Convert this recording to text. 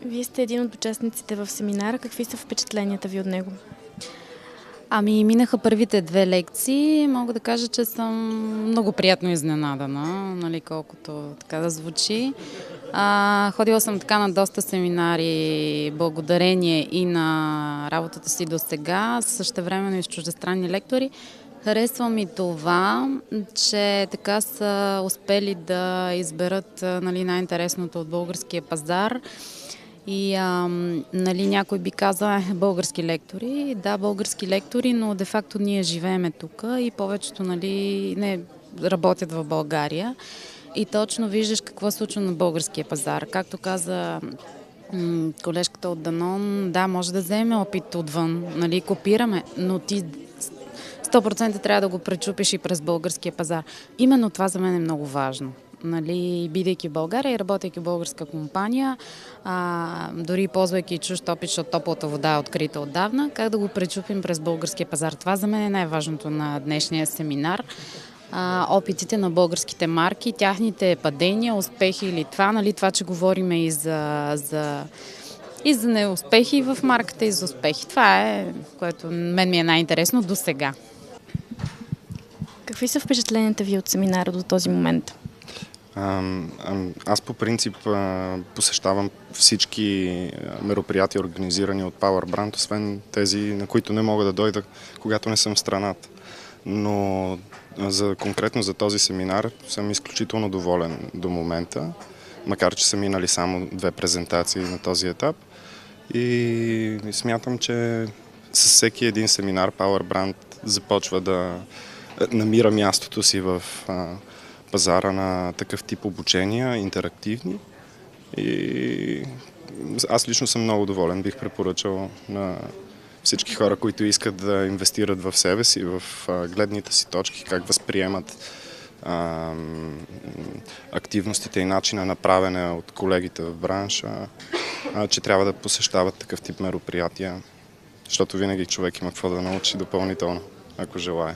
Вие сте един от участниците в семинара. Какви са впечатленията ви от него? Минаха първите две лекции. Мога да кажа, че съм много приятно изненадана, нали, колкото така да звучи. Ходила съм така на доста семинари, благодарение и на работата си до сега, същевременно и с чуждестранни лектори. Харесва ми това, че така са успели да изберат, нали, най-интересното от българския пазар. И нали, някой би казал български лектори. Да, български лектори, но де-факто ние живееме тук и повечето, нали, не работят в България. И точно виждаш какво се случва на българския пазар. Както каза колежката от Данон, да, може да вземе опит отвън, нали, копираме, но ти 100% трябва да го пречупиш и през българския пазар. Именно това за мен е много важно. Нали, бидейки в България и работейки в българска компания, дори ползвайки чужд опит, защото топлата вода е открита отдавна, как да го пречупим през българския пазар. Това за мен е най-важното на днешния семинар. Опитите на българските марки, тяхните падения, успехи или това, нали, това, че говорим и за неуспехи в марката и за успехи. Това е, което мен ми е най-интересно до сега. Какви са впечатленията ви от семинара до този момент? Аз по принцип посещавам всички мероприятия, организирани от Power Brand, освен тези, на които не мога да дойда, когато не съм в страната. Но конкретно за този семинар съм изключително доволен до момента, макар че са минали само 2 презентации на този етап. И смятам, че с всеки един семинар Power Brand започва да намира мястото си в пазара на такъв тип обучения, интерактивни. И аз лично съм много доволен. Бих препоръчал на всички хора, които искат да инвестират в себе си, в гледните си точки, как възприемат активностите и начина на правене от колегите в бранша, че трябва да посещават такъв тип мероприятия, защото винаги човек има какво да научи допълнително, ако желае.